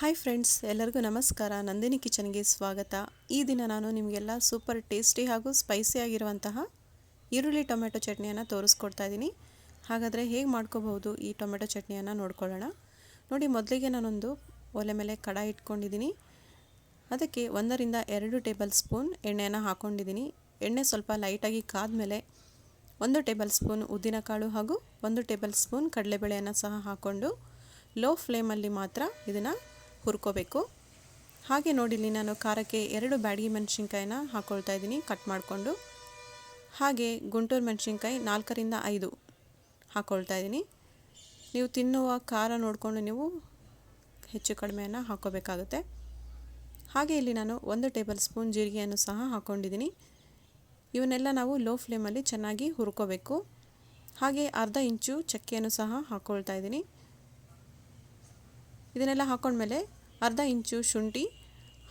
Hi friends, ಎಲ್ಲರಿಗೂ ನಮಸ್ಕಾರ. ನಂದಿನಿ ಕಿಚನ್ಗೆ ಸ್ವಾಗತ. ಈ ದಿನ ನಾನು ನಿಮಗೆಲ್ಲ ಸೂಪರ್ ಟೇಸ್ಟಿ ಹಾಗೂ ಸ್ಪೈಸಿ ಆಗಿರುವಂತಹ ಈರುಳ್ಳಿ ಟೊಮೆಟೊ ಚಟ್ನಿಯನ್ನು ತೋರಿಸ್ಕೊಡ್ತಾ ಇದ್ದೀನಿ. ಹಾಗಾದರೆ ಹೇಗೆ ಮಾಡ್ಕೋಬಹುದು ಈ ಟೊಮೆಟೊ ಚಟ್ನಿಯನ್ನು ನೋಡ್ಕೊಳ್ಳೋಣ. ನೋಡಿ, ಮೊದಲಿಗೆ ನಾನೊಂದು ಒಲೆ ಮೇಲೆ ಕಡಾಯಿ ಇಟ್ಕೊಂಡಿದ್ದೀನಿ. ಅದಕ್ಕೆ 1 ರಿಂದ 2 ಟೇಬಲ್ ಸ್ಪೂನ್ ಎಣ್ಣೆಯನ್ನು ಹಾಕ್ಕೊಂಡಿದ್ದೀನಿ. ಎಣ್ಣೆ ಸ್ವಲ್ಪ ಲೈಟಾಗಿ ಕಾದ್ಮೇಲೆ 1 ಟೇಬಲ್ ಸ್ಪೂನ್ ಉದ್ದಿನಕಾಳು ಹಾಗೂ 1 ಟೇಬಲ್ ಸ್ಪೂನ್ ಕಡಲೆಬೇಳೆಯನ್ನು ಸಹ ಹಾಕ್ಕೊಂಡು ಲೋ ಫ್ಲೇಮಲ್ಲಿ ಮಾತ್ರ ಇದನ್ನು ಹುರ್ಕೋಬೇಕು. ಹಾಗೆ ನೋಡಿ, ಇಲ್ಲಿ ನಾನು ಖಾರಕ್ಕೆ 2 ಬ್ಯಾಡಗಿ ಮೆಣಸಿನ್ಕಾಯಿನ ಹಾಕ್ಕೊಳ್ತಾ ಇದ್ದೀನಿ ಕಟ್ ಮಾಡಿಕೊಂಡು. ಹಾಗೆ ಗುಂಟೂರು ಮೆಣಸಿನ್ಕಾಯಿ 4 ರಿಂದ 5 ಹಾಕ್ಕೊಳ್ತಾ ಇದ್ದೀನಿ. ನೀವು ತಿನ್ನುವ ಖಾರ ನೋಡಿಕೊಂಡು ನೀವು ಹೆಚ್ಚು ಕಡಿಮೆಯನ್ನು ಹಾಕ್ಕೋಬೇಕಾಗುತ್ತೆ. ಹಾಗೆ ಇಲ್ಲಿ ನಾನು 1 ಟೇಬಲ್ ಸ್ಪೂನ್ ಜೀರಿಗೆಯನ್ನು ಸಹ ಹಾಕ್ಕೊಂಡಿದ್ದೀನಿ. ಇವನ್ನೆಲ್ಲ ನಾವು ಲೋ ಫ್ಲೇಮಲ್ಲಿ ಚೆನ್ನಾಗಿ ಹುರ್ಕೋಬೇಕು. ಹಾಗೆ ಅರ್ಧ ಇಂಚು ಚಕ್ಕೆಯನ್ನು ಸಹ ಹಾಕ್ಕೊಳ್ತಾ ಇದ್ದೀನಿ. ಇದನ್ನೆಲ್ಲ ಹಾಕ್ಕೊಂಡ್ಮೇಲೆ ಅರ್ಧ ಇಂಚು ಶುಂಠಿ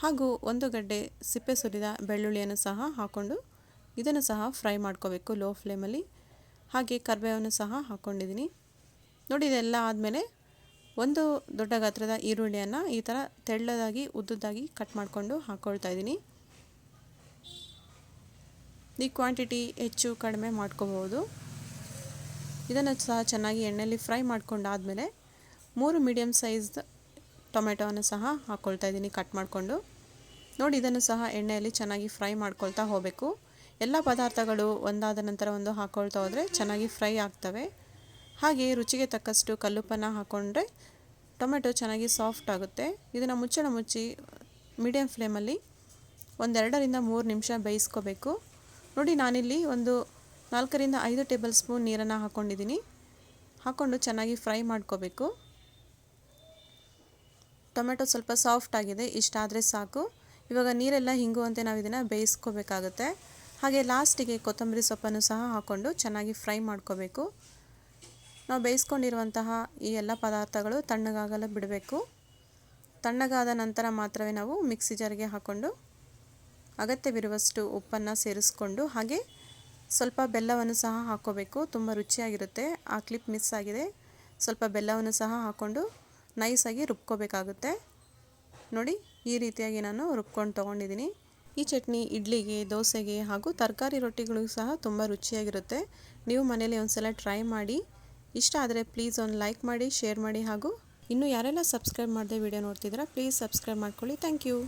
ಹಾಗೂ 1 ಗಡ್ಡೆ ಸಿಪ್ಪೆ ಸುಲಿದ ಬೆಳ್ಳುಳ್ಳಿಯನ್ನು ಸಹ ಹಾಕ್ಕೊಂಡು ಇದನ್ನು ಸಹ ಫ್ರೈ ಮಾಡ್ಕೋಬೇಕು ಲೋ ಫ್ಲೇಮಲ್ಲಿ. ಹಾಗೆ ಕರಿಬೇವನ್ನು ಸಹ ಹಾಕ್ಕೊಂಡಿದ್ದೀನಿ. ನೋಡಿ, ಇದೆಲ್ಲ ಆದಮೇಲೆ 1 ದೊಡ್ಡ ಗಾತ್ರದ ಈರುಳ್ಳಿಯನ್ನು ಈ ಥರ ತೆಳ್ಳದಾಗಿ ಉದ್ದುದ್ದಾಗಿ ಕಟ್ ಮಾಡಿಕೊಂಡು ಹಾಕ್ಕೊಳ್ತಾ ಇದ್ದೀನಿ. ಈ ಕ್ವಾಂಟಿಟಿ ಹೆಚ್ಚು ಕಡಿಮೆ ಮಾಡ್ಕೋಬಹುದು. ಇದನ್ನು ಸಹ ಚೆನ್ನಾಗಿ ಎಣ್ಣೆಯಲ್ಲಿ ಫ್ರೈ ಮಾಡ್ಕೊಂಡಾದಮೇಲೆ 3 ಮೀಡಿಯಮ್ ಸೈಜ್ ಟೊಮೆಟೊವನ್ನು ಸಹ ಹಾಕ್ಕೊಳ್ತಾ ಇದ್ದೀನಿ ಕಟ್ ಮಾಡಿಕೊಂಡು. ನೋಡಿ, ಇದನ್ನು ಸಹ ಎಣ್ಣೆಯಲ್ಲಿ ಚೆನ್ನಾಗಿ ಫ್ರೈ ಮಾಡ್ಕೊಳ್ತಾ ಹೋಗಬೇಕು. ಎಲ್ಲ ಪದಾರ್ಥಗಳು ಒಂದಾದ ನಂತರ ಒಂದು ಹಾಕ್ಕೊಳ್ತಾ ಹೋದರೆ ಚೆನ್ನಾಗಿ ಫ್ರೈ ಆಗ್ತವೆ. ಹಾಗೆ ರುಚಿಗೆ ತಕ್ಕಷ್ಟು ಕಲ್ಲುಪ್ಪನ್ನು ಹಾಕ್ಕೊಂಡ್ರೆ ಟೊಮೆಟೊ ಚೆನ್ನಾಗಿ ಸಾಫ್ಟ್ ಆಗುತ್ತೆ. ಇದನ್ನು ಮುಚ್ಚಳ ಮುಚ್ಚಿ ಮೀಡಿಯಮ್ ಫ್ಲೇಮಲ್ಲಿ 2 ರಿಂದ 3 ನಿಮಿಷ ಬೇಯಿಸ್ಕೋಬೇಕು. ನೋಡಿ, ನಾನಿಲ್ಲಿ ಒಂದು 4 ರಿಂದ 5 ಟೇಬಲ್ ಸ್ಪೂನ್ ನೀರನ್ನು ಹಾಕ್ಕೊಂಡಿದ್ದೀನಿ. ಹಾಕ್ಕೊಂಡು ಚೆನ್ನಾಗಿ ಫ್ರೈ ಮಾಡ್ಕೋಬೇಕು. ಟೊಮೆಟೊ ಸ್ವಲ್ಪ ಸಾಫ್ಟ್ ಆಗಿದೆ, ಇಷ್ಟಾದರೆ ಸಾಕು. ಇವಾಗ ನೀರೆಲ್ಲ ಹಿಂಗುವಂತೆ ನಾವು ಇದನ್ನು ಬೇಯಿಸ್ಕೋಬೇಕಾಗುತ್ತೆ. ಹಾಗೆ ಲಾಸ್ಟಿಗೆ ಕೊತ್ತಂಬರಿ ಸೊಪ್ಪನ್ನು ಸಹ ಹಾಕ್ಕೊಂಡು ಚೆನ್ನಾಗಿ ಫ್ರೈ ಮಾಡ್ಕೋಬೇಕು. ನಾವು ಬೇಯಿಸ್ಕೊಂಡಿರುವಂತಹ ಈ ಎಲ್ಲ ಪದಾರ್ಥಗಳು ತಣ್ಣಗಾಗಲು ಬಿಡಬೇಕು. ತಣ್ಣಗಾದ ನಂತರ ಮಾತ್ರವೇ ನಾವು ಮಿಕ್ಸಿ ಜಾರಿಗೆ ಹಾಕ್ಕೊಂಡು ಅಗತ್ಯವಿರುವಷ್ಟು ಉಪ್ಪನ್ನು ಸೇರಿಸ್ಕೊಂಡು ಹಾಗೆ ಸ್ವಲ್ಪ ಬೆಲ್ಲವನ್ನು ಸಹ ಹಾಕ್ಕೋಬೇಕು. ತುಂಬ ರುಚಿಯಾಗಿರುತ್ತೆ. ಆ ಕ್ಲಿಪ್ ಮಿಸ್ ಆಗಿದೆ. ಸ್ವಲ್ಪ ಬೆಲ್ಲವನ್ನು ಸಹ ಹಾಕ್ಕೊಂಡು ನೈಸಾಗಿ ರುಬ್ಕೋಬೇಕಾಗುತ್ತೆ. ನೋಡಿ, ಈ ರೀತಿಯಾಗಿ ನಾನು ರುಬ್ಕೊಂಡು ತೊಗೊಂಡಿದ್ದೀನಿ. ಈ ಚಟ್ನಿ ಇಡ್ಲಿಗೆ, ದೋಸೆಗೆ ಹಾಗೂ ತರಕಾರಿ ರೊಟ್ಟಿಗಳಿಗೂ ಸಹ ತುಂಬ ರುಚಿಯಾಗಿರುತ್ತೆ. ನೀವು ಮನೇಲಿ ಒಂದ್ಸಲ ಟ್ರೈ ಮಾಡಿ. ಇಷ್ಟ ಆದರೆ ಪ್ಲೀಸ್ ಒಂದು ಲೈಕ್ ಮಾಡಿ, ಶೇರ್ ಮಾಡಿ ಹಾಗೂ ಇನ್ನೂ ಯಾರೆಲ್ಲ ಸಬ್ಸ್ಕ್ರೈಬ್ ಮಾಡದೆ ವಿಡಿಯೋ ನೋಡ್ತಿದ್ದೀರಾ ಪ್ಲೀಸ್ ಸಬ್ಸ್ಕ್ರೈಬ್ ಮಾಡ್ಕೊಳ್ಳಿ. Thank you.